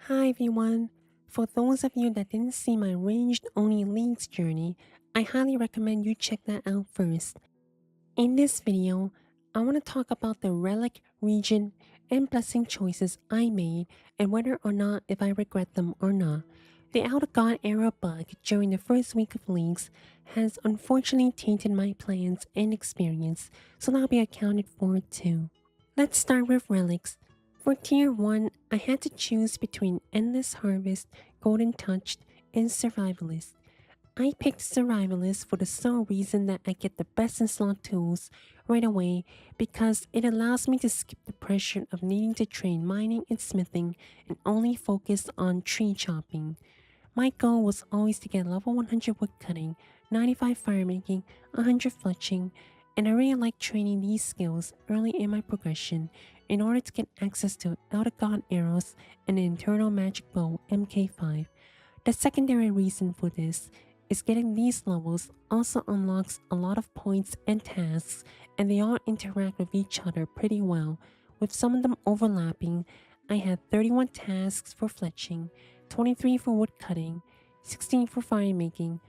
Hi everyone! For those of you that didn't see my ranged-only leagues journey, I highly recommend you check that out first. In this video, I want to talk about the relic, region, and blessing choices I made and whether or not if I regret them or not. The Out of God era bug during the first week of leagues has unfortunately tainted my plans and experience, so that'll be accounted for too. Let's start with relics. For tier 1, I had to choose between Endless Harvest, Golden Touched, and Survivalist. I picked Survivalist for the sole reason that I get the best in slot tools right away because it allows me to skip the pressure of needing to train mining and smithing and only focus on tree chopping. My goal was always to get level 100 woodcutting, 95 firemaking, 100 fletching, and I really like training these skills early in my progression in order to get access to Elder God arrows and the internal magic bow MK5. The secondary reason for this is getting these levels also unlocks a lot of points and tasks, and they all interact with each other pretty well, with some of them overlapping. I had 31 tasks for fletching, 23 for woodcutting, 16 for firemaking.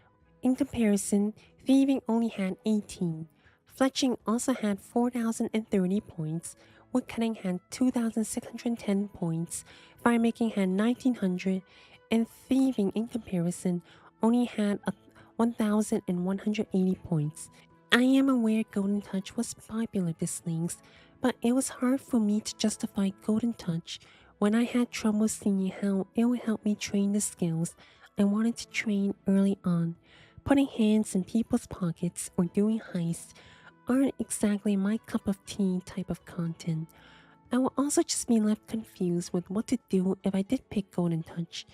In comparison, thieving only had 18. Fletching also had 4,030 points, woodcutting had 2,610 points, firemaking had 1,900, and thieving in comparison only had 1,180 points. I am aware Golden Touch was popular this links, but it was hard for me to justify Golden Touch when I had trouble seeing how it would help me train the skills I wanted to train early on. Putting hands in people's pockets or doing heists aren't exactly my cup of tea type of content. I will also just be left confused with what to do if I did pick Golden Touch.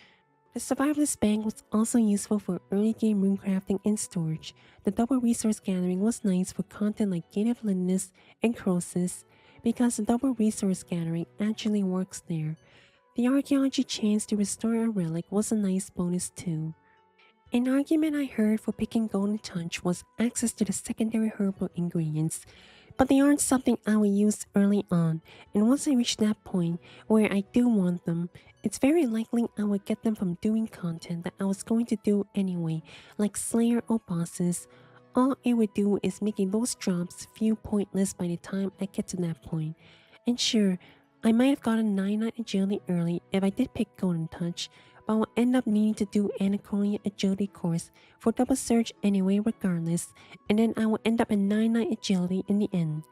The Survivalist Bank was also useful for early game runecrafting and storage. The double resource gathering was nice for content like Gate of Lindness and Crosis because the double resource gathering actually works there. The archaeology chance to restore a relic was a nice bonus too. An argument I heard for picking Golden Touch was access to the secondary herbal ingredients, but they aren't something I will use early on, and once I reach that point where I do want them, it's very likely I would get them from doing content that I was going to do anyway, like Slayer or bosses. All it would do is making those drops feel pointless by the time I get to that point. And sure, I might have gotten 99 agility early if I did pick Golden Touch, but I will end up needing to do Anachronia agility course for double surge anyway regardless, and then I will end up at 99 agility in the end.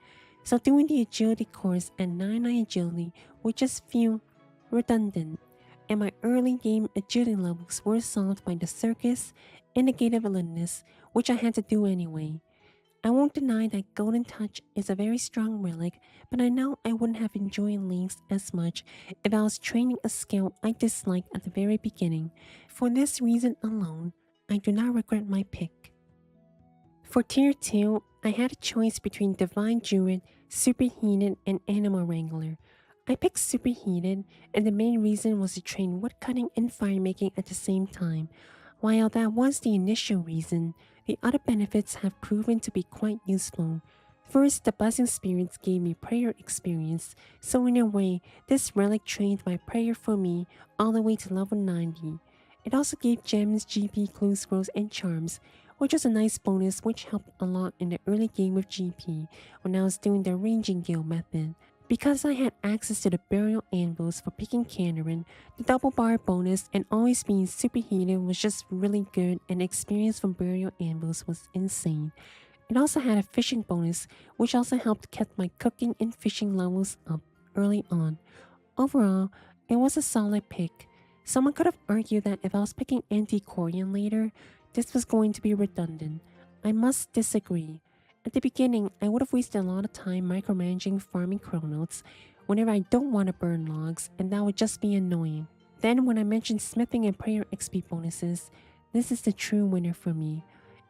So doing the agility course at 99 agility would just feel redundant, and my early game agility levels were solved by the circus and the gate of Olympus, which I had to do anyway. I won't deny that Golden Touch is a very strong relic, but I know I wouldn't have enjoyed Links as much if I was training a skill I disliked at the very beginning. For this reason alone, I do not regret my pick. For Tier 2, I had a choice between Divine Druid, Superheated, and Animal Wrangler. I picked Superheated, and the main reason was to train woodcutting and firemaking at the same time. While that was the initial reason, the other benefits have proven to be quite useful. First, the Buzzing Spirits gave me prayer experience, so in a way, this relic trained my prayer for me all the way to level 90. It also gave gems, GP, clue scrolls, and charms, which was a nice bonus which helped a lot in the early game with GP when I was doing the ranging guild method. Because I had access to the burial anvils for picking Kandarin, the double bar bonus and always being superheated was just really good, and the experience from burial anvils was insane. It also had a fishing bonus which also helped keep my cooking and fishing levels up early on. Overall, it was a solid pick. Someone could have argued that if I was picking Antiquarian later, this was going to be redundant. I must disagree. At the beginning, I would have wasted a lot of time micromanaging farming chronos whenever I don't want to burn logs, and that would just be annoying. Then when I mentioned smithing and prayer XP bonuses, this is the true winner for me.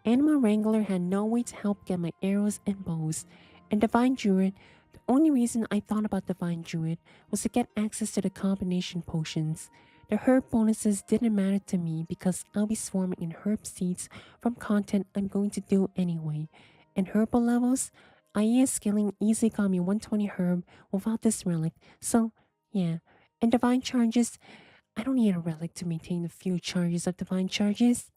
Animal Wrangler had no way to help get my arrows and bows, and Divine Druid, the only reason I thought about Divine Druid was to get access to the combination potions. The herb bonuses didn't matter to me because I'll be swarming in herb seeds from content I'm going to do anyway. And herbal levels, IA scaling easily got me 120 herb without this relic, so yeah. And divine charges, I don't need a relic to maintain a few charges of divine charges.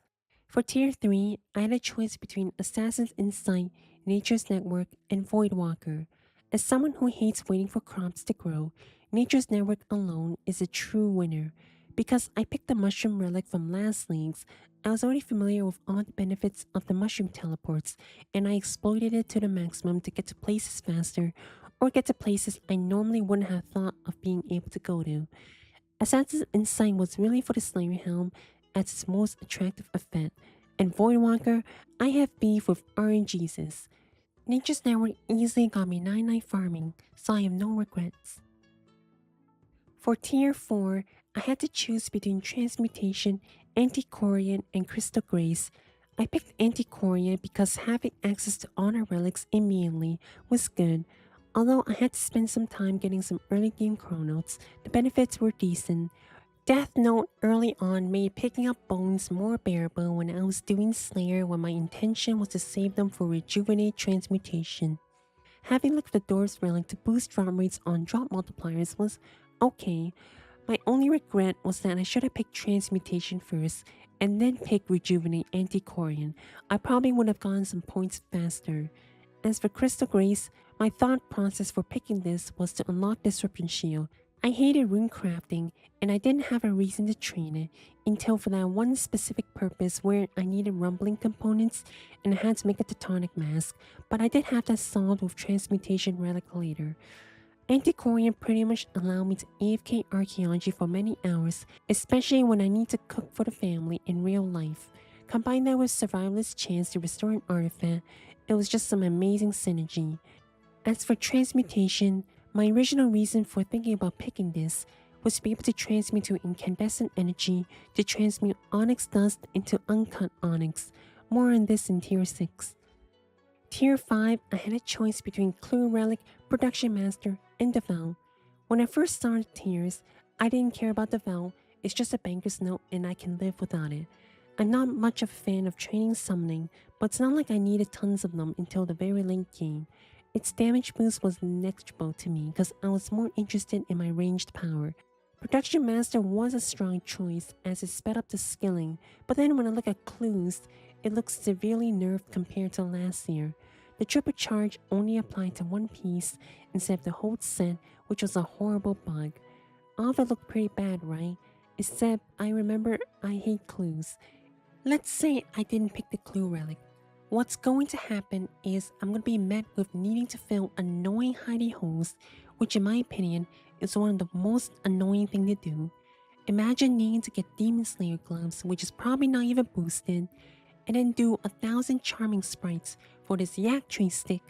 For Tier 3, I had a choice between Assassin's Insight, Nature's Network, and Voidwalker. As someone who hates waiting for crops to grow, Nature's Network alone is a true winner. Because I picked the Mushroom Relic from last Leagues, I was already familiar with all the benefits of the Mushroom Teleports, and I exploited it to the maximum to get to places faster, or get to places I normally wouldn't have thought of being able to go to. Assassin's Insight was really for the Slayer Helm as its most attractive effect, and Voidwalker, I have beef with RNGesus. Nature's Network easily got me 9-9 farming, so I have no regrets. For Tier 4, I had to choose between Transmutation, Antiquarian, and Crystal Grace. I picked Antiquarian because having access to honor relics immediately was good. Although I had to spend some time getting some early game chronotes, the benefits were decent. Death Note early on made picking up bones more bearable when I was doing Slayer when my intention was to save them for Rejuvenate Transmutation. Having looked at the Door's Relic to boost drop rates on drop multipliers was okay. My only regret was that I should have picked Transmutation first and then picked Rejuvenate Antiquarian. I probably would have gotten some points faster. As for Crystal Grace, my thought process for picking this was to unlock Disruption Shield. I hated rune crafting, and I didn't have a reason to train it until for that one specific purpose where I needed rumbling components and I had to make a Teutonic mask, but I did have that solved with Transmutation Relic later. Antiquarian pretty much allowed me to AFK archaeology for many hours, especially when I need to cook for the family in real life. Combine that with Survivalist's chance to restore an artifact, it was just some amazing synergy. As for transmutation, my original reason for thinking about picking this was to be able to transmute to incandescent energy to transmute onyx dust into uncut onyx. More on this in Tier 6. Tier 5, I had a choice between Clue Relic, Production Master, and Devout. When I first started tiers, I didn't care about Devout, it's just a banker's note and I can live without it. I'm not much of a fan of training summoning, but it's not like I needed tons of them until the very late game. Its damage boost was negligible to me because I was more interested in my ranged power. Production Master was a strong choice as it sped up the skilling, but then when I look at clues, it looks severely nerfed compared to last year. The triple charge only applied to one piece instead of the whole set, which was a horrible bug. All of it looked pretty bad, right? Except I remember I hate clues. Let's say I didn't pick the clue relic. What's going to happen is I'm going to be met with needing to fill annoying hidey holes, which in my opinion is one of the most annoying thing to do. Imagine needing to get Demon Slayer gloves, which is probably not even boosted, and then do 1,000 charming sprites for this yak tree stick,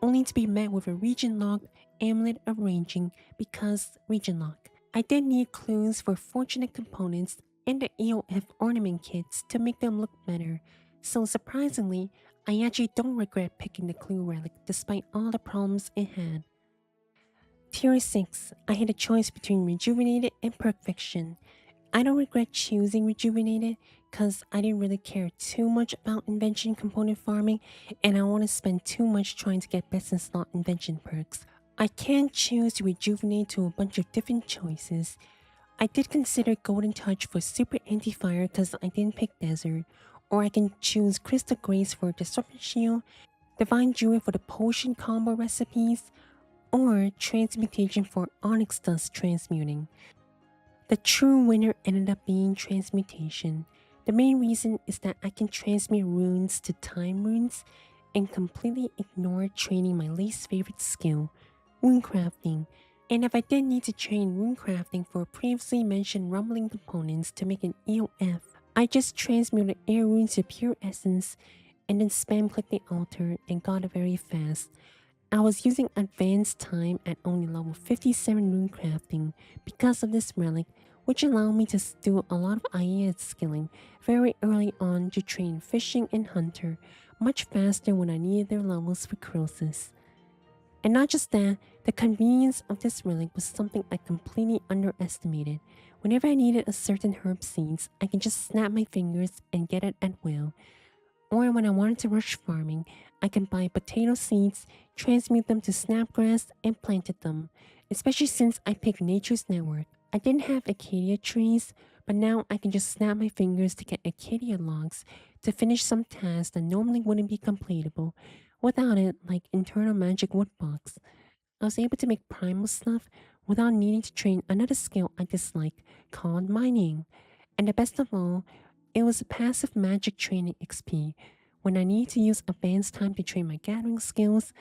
only to be met with a region locked amulet of ranging because region lock. I did need clues for fortunate components and the EOF ornament kits to make them look better, so surprisingly, I actually don't regret picking the clue relic despite all the problems it had. Tier 6, I had a choice between Rejuvenated and Perfection. I don't regret choosing Rejuvenated because I didn't really care too much about invention component farming and I don't want to spend too much trying to get best in slot invention perks. I can choose to rejuvenate to a bunch of different choices. I did consider Golden Touch for super anti-fire because I didn't pick Desert, or I can choose Crystal Grace for Disruption Shield, Divine Jewel for the potion combo recipes, or Transmutation for Onyx Dust transmuting. The true winner ended up being Transmutation. The main reason is that I can transmute runes to time runes and completely ignore training my least favorite skill, rune crafting. And if I did need to train rune crafting for previously mentioned rumbling components to make an EOF, I just transmuted air runes to pure essence and then spam clicked the altar and got it very fast. I was using advanced time at only level 57 rune crafting because of this relic, which allowed me to do a lot of IA skilling very early on to train fishing and hunter much faster when I needed their levels for Croesus. And not just that, the convenience of this relic was something I completely underestimated. Whenever I needed a certain herb seeds, I can just snap my fingers and get it at will. Or when I wanted to rush farming, I can buy potato seeds, transmute them to snapgrass, and planted them. Especially since I picked Nature's Network, I didn't have acacia trees, but now I can just snap my fingers to get acacia logs to finish some tasks that normally wouldn't be completable without it, like internal magic woodblocks. I was able to make primal stuff without needing to train another skill I dislike called mining. And the best of all, it was a passive magic training XP. When I needed to use advanced time to train my gathering skills,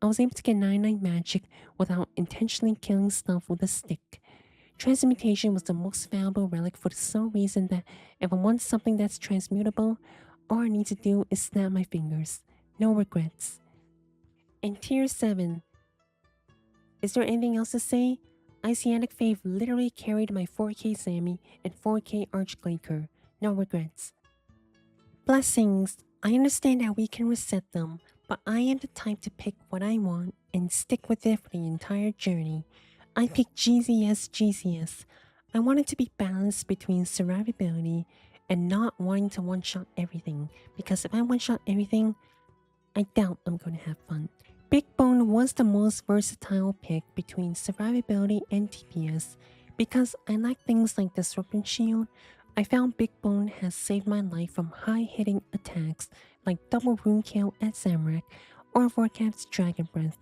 I was able to get 99 magic without intentionally killing stuff with a stick. Transmutation was the most valuable relic for the sole reason that if I want something that's transmutable, all I need to do is snap my fingers. No regrets. In Tier 7, is there anything else to say? Icyenic Faith literally carried my 4K Sammy and 4K Archglaker. No regrets. Blessings. I understand that we can reset them, but I am the type to pick what I want and stick with it for the entire journey. I picked GZS. I wanted to be balanced between survivability and not wanting to one-shot everything, because if I one-shot everything, I doubt I'm going to have fun. Big Bone was the most versatile pick between survivability and DPS. Because I like things like Disruption Shield, I found Big Bone has saved my life from high-hitting attacks like double rune kill at Zamorak or Vorkap's Dragon Breath.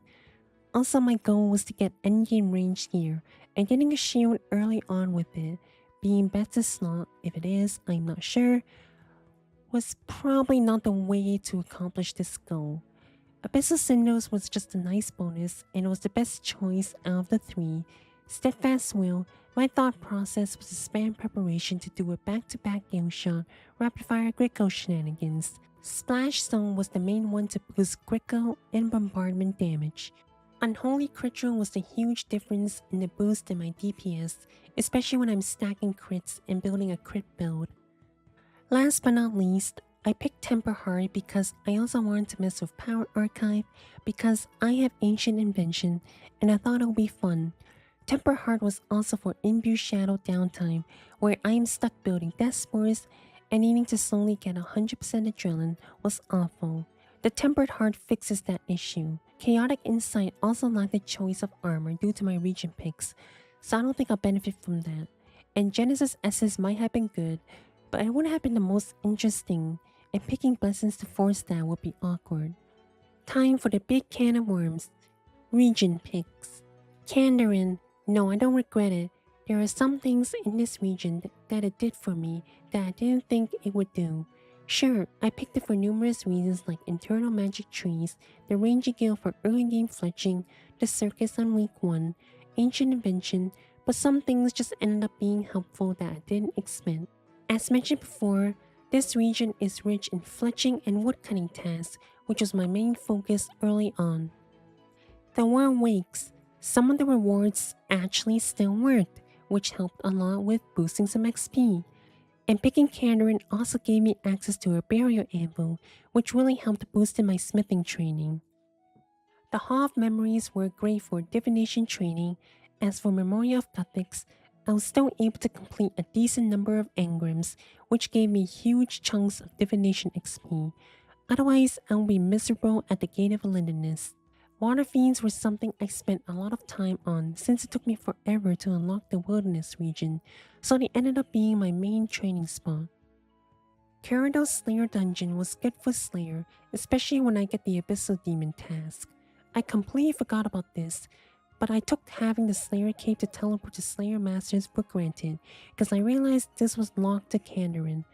Also, my goal was to get endgame range gear, and getting a shield early on with it, being best to slot, if it is, I'm not sure, was probably not the way to accomplish this goal. Abyssal Syndos was just a nice bonus, and it was the best choice out of the three. Steadfast Will, my thought process was to spam preparation to do a back-to-back game shot, rapid-fire Gricko shenanigans. Splash Stone was the main one to boost Gricko and bombardment damage. Unholy Crit Drill was the huge difference in the boost in my DPS, especially when I'm stacking crits and building a crit build. Last but not least, I picked Temper Heart because I also wanted to mess with Power Archive because I have Ancient Invention and I thought it would be fun. Temper Heart was also for Imbue Shadow downtime where I am stuck building Death Spores and needing to slowly get 100% adrenaline was awful. The Tempered Heart fixes that issue. Chaotic Insight also lacked a choice of armor due to my region picks, so I don't think I'll benefit from that. And Genesis S's might have been good, but it wouldn't have been the most interesting, and picking Blessings to force that would be awkward. Time for the big can of worms. Region picks. Kandarin. No, I don't regret it. There are some things in this region that it did for me that I didn't think it would do. Sure, I picked it for numerous reasons like internal magic trees, the Ranger Guild for early game fletching, the circus on week 1, ancient invention, but some things just ended up being helpful that I didn't expect. As mentioned before, this region is rich in fletching and woodcutting tasks, which was my main focus early on. The World Wakes. Some of the rewards actually still worked, which helped a lot with boosting some XP. And picking Kandarin also gave me access to a burial anvil, which really helped boost in my smithing training. The Hall of Memories were great for divination training. As for Memoria of Gothics, I was still able to complete a decent number of engrams, which gave me huge chunks of divination XP. Otherwise, I would be miserable at the Gate of Lindenness. Water Fiends were something I spent a lot of time on since it took me forever to unlock the Wilderness region, so they ended up being my main training spot. Curado's Slayer dungeon was good for Slayer, especially when I get the Abyssal Demon task. I completely forgot about this, but I took having the Slayer cape to teleport to Slayer Masters for granted, because I realized this was locked to Kandarin.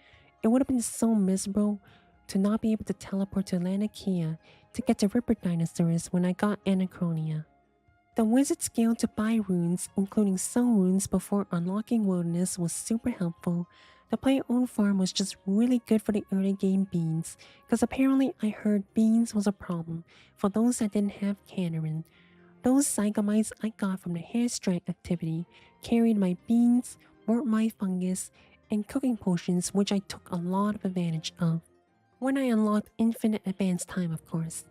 It would have been so miserable to not be able to teleport to Anachronia to get to Ripper Dinosaurs when I got Anachronia. The Wizard's Guild to buy runes, including soul runes before unlocking Wilderness, was super helpful. The player-owned farm was just really good for the early game beans, because apparently I heard beans was a problem for those that didn't have Kandarin. Those Zygomites I got from the hairstrike activity carried my beans, Mortmite fungus, and cooking potions, which I took a lot of advantage of. When I unlocked infinite advance time, of course.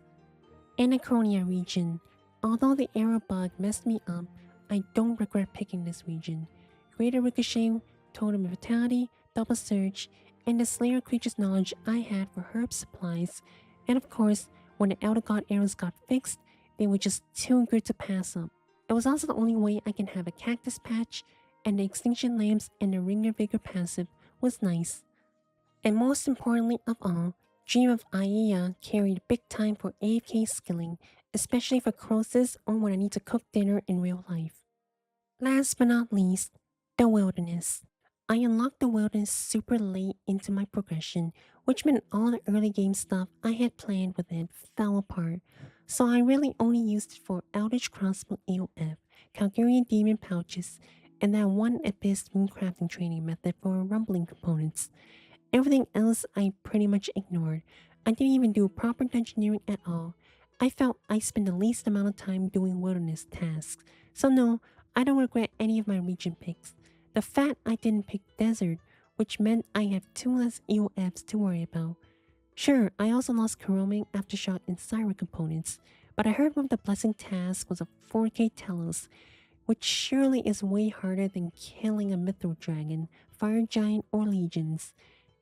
Anachronia region. Although the arrow bug messed me up, I don't regret picking this region. Greater Ricochet, Totem of Vitality, Double Surge, and the Slayer creature's knowledge I had for herb supplies, and of course, when the Elder God arrows got fixed, they were just too good to pass up. It was also the only way I can have a cactus patch and the Extinction Lamps and the Ringer Vigor passive was nice. And most importantly of all, Dream of Aiya carried big time for AFK skilling, especially for crosses or when I need to cook dinner in real life. Last but not least, the Wilderness. I unlocked the Wilderness super late into my progression, which meant all the early game stuff I had planned with it fell apart, so I really only used it for Eldritch Crossbow AOF, Calgarian Demon pouches, and that one Abyss Rune crafting training method for rumbling components. Everything else I pretty much ignored. I didn't even do proper dungeoneering at all. I felt I spent the least amount of time doing wilderness tasks. So no, I don't regret any of my region picks. The fact I didn't pick desert, which meant I have 2 less EOFs to worry about. Sure, I also lost Kuroming, Aftershock, and Siren components, but I heard one of the blessing tasks was a 4K Telos, which surely is way harder than killing a Mythril Dragon, Fire Giant, or Legions.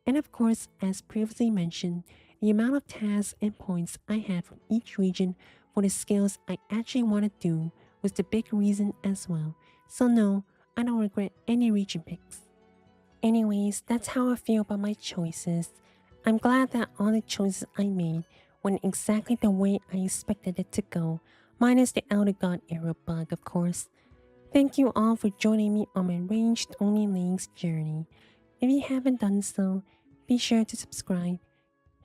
And of course, as previously mentioned, the amount of tasks and points I had from each region for the skills I actually want to do was the big reason as well. So no, I don't regret any region picks. Anyways, that's how I feel about my choices. I'm glad that all the choices I made went exactly the way I expected it to go, minus the Elder God era bug, of course. Thank you all for joining me on my ranged only links journey. If you haven't done so, be sure to subscribe.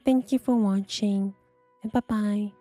Thank you for watching, and bye bye.